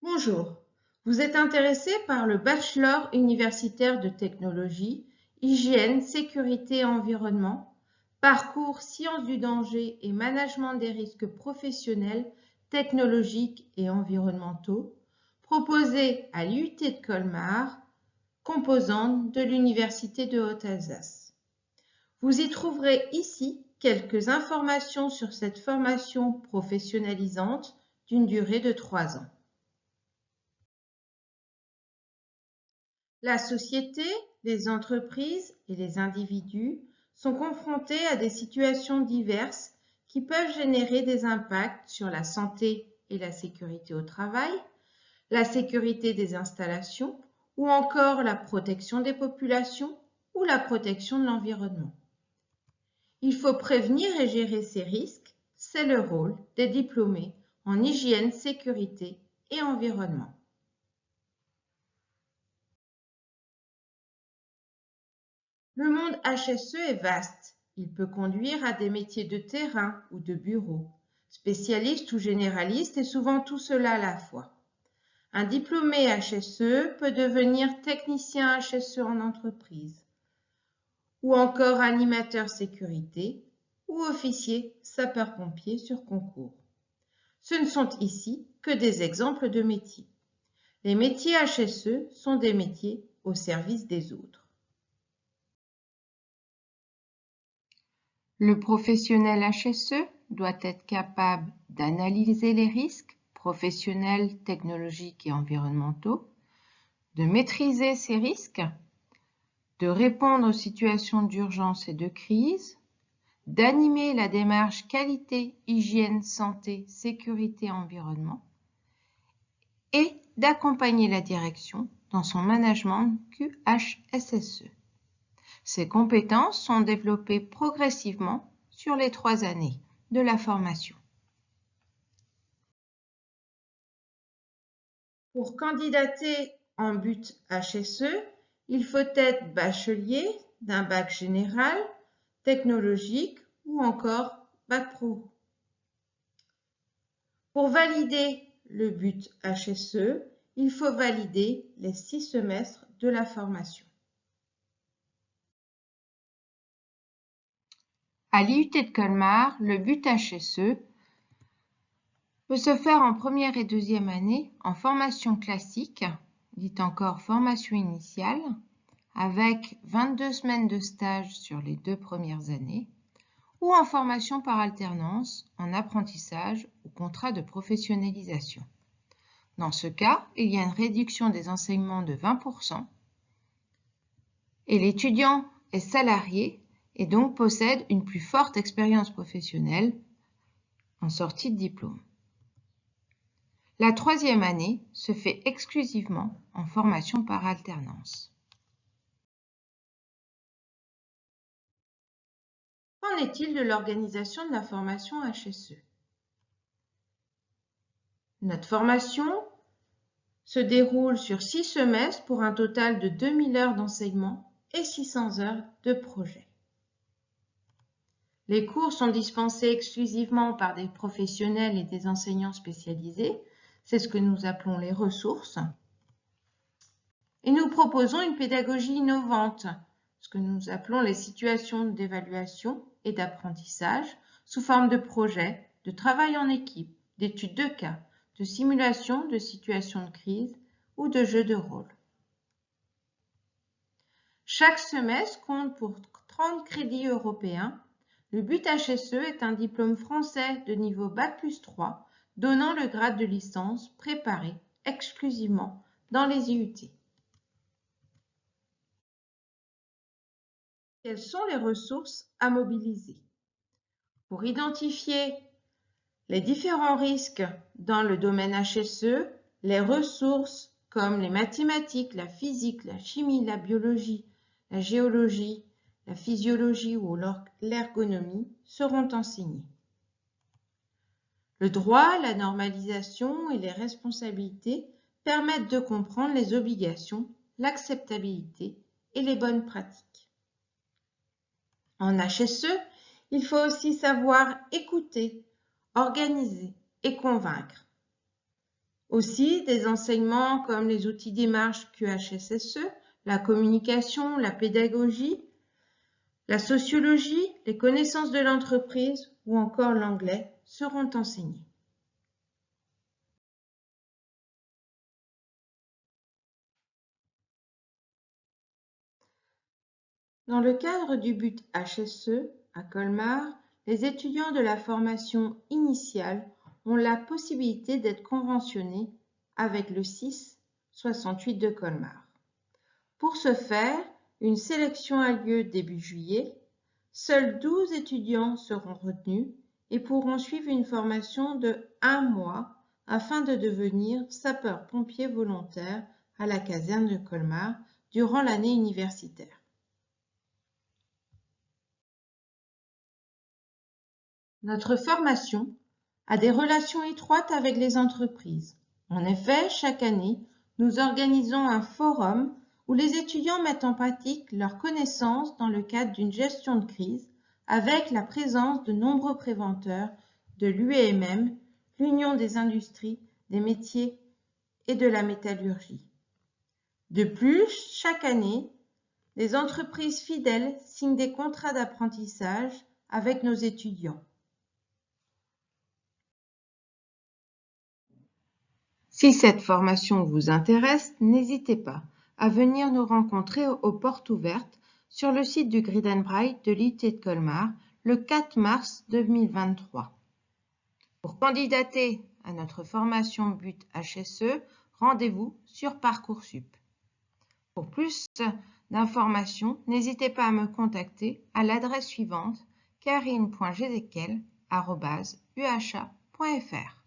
Bonjour, vous êtes intéressé par le bachelor universitaire de technologie, hygiène, sécurité et environnement, parcours sciences du danger et management des risques professionnels, technologiques et environnementaux, proposé à l'UT de Colmar, composante de l'Université de Haute-Alsace. Vous y trouverez ici quelques informations sur cette formation professionnalisante d'une durée de 3 ans. La société, les entreprises et les individus sont confrontés à des situations diverses qui peuvent générer des impacts sur la santé et la sécurité au travail, la sécurité des installations ou encore la protection des populations ou la protection de l'environnement. Il faut prévenir et gérer ces risques, c'est le rôle des diplômés en hygiène, sécurité et environnement. Le monde HSE est vaste. Il peut conduire à des métiers de terrain ou de bureau, spécialiste ou généraliste et souvent tout cela à la fois. Un diplômé HSE peut devenir technicien HSE en entreprise, ou encore animateur sécurité, ou officier sapeur-pompier sur concours. Ce ne sont ici que des exemples de métiers. Les métiers HSE sont des métiers au service des autres. Le professionnel HSE doit être capable d'analyser les risques professionnels, technologiques et environnementaux, de maîtriser ces risques, de répondre aux situations d'urgence et de crise, d'animer la démarche qualité, hygiène, santé, sécurité, environnement et d'accompagner la direction dans son management QHSSE. Ces compétences sont développées progressivement sur les 3 années de la formation. Pour candidater en but HSE, il faut être bachelier d'un bac général, technologique ou encore bac pro. Pour valider le but HSE, il faut valider les 6 semestres de la formation. À l'IUT de Colmar, le but HSE peut se faire en première et deuxième année en formation classique, dite encore formation initiale, avec 22 semaines de stage sur les 2 premières années, ou en formation par alternance, en apprentissage ou contrat de professionnalisation. Dans ce cas, il y a une réduction des enseignements de 20% et l'étudiant est salarié et donc possède une plus forte expérience professionnelle en sortie de diplôme. La 3e année se fait exclusivement en formation par alternance. Qu'en est-il de l'organisation de la formation HSE? Notre formation se déroule sur 6 semestres pour un total de 2000 heures d'enseignement et 600 heures de projet. Les cours sont dispensés exclusivement par des professionnels et des enseignants spécialisés. C'est ce que nous appelons les ressources. Et nous proposons une pédagogie innovante, ce que nous appelons les situations d'évaluation et d'apprentissage sous forme de projets, de travail en équipe, d'études de cas, de simulation de situations de crise ou de jeux de rôle. Chaque semestre compte pour 30 crédits européens. Le but HSE est un diplôme français de niveau Bac+3 donnant le grade de licence préparé exclusivement dans les IUT. Quelles sont les ressources à mobiliser? Pour identifier les différents risques dans le domaine HSE, les ressources comme les mathématiques, la physique, la chimie, la biologie, la géologie, la physiologie ou l'ergonomie seront enseignées. Le droit, la normalisation et les responsabilités permettent de comprendre les obligations, l'acceptabilité et les bonnes pratiques. En HSE, il faut aussi savoir écouter, organiser et convaincre. Aussi, des enseignements comme les outils démarche QHSSE, la communication, la pédagogie, la sociologie, les connaissances de l'entreprise ou encore l'anglais seront enseignés. Dans le cadre du but HSE à Colmar, les étudiants de la formation initiale ont la possibilité d'être conventionnés avec le CIS 68 de Colmar. Pour ce faire, une sélection a lieu début juillet. Seuls 12 étudiants seront retenus et pourront suivre une formation de 1 mois afin de devenir sapeurs-pompiers volontaires à la caserne de Colmar durant l'année universitaire. Notre formation a des relations étroites avec les entreprises. En effet, chaque année, nous organisons un forum où les étudiants mettent en pratique leurs connaissances dans le cadre d'une gestion de crise avec la présence de nombreux préventeurs de l'UEMM, l'Union des industries, des métiers et de la métallurgie. De plus, chaque année, les entreprises fidèles signent des contrats d'apprentissage avec nos étudiants. Si cette formation vous intéresse, n'hésitez pas à venir nous rencontrer aux portes ouvertes sur le site du Grid and Bright de l'IUT de Colmar le 4 mars 2023. Pour candidater à notre formation But HSE, rendez-vous sur Parcoursup. Pour plus d'informations, n'hésitez pas à me contacter à l'adresse suivante karine.gezekel@uha.fr.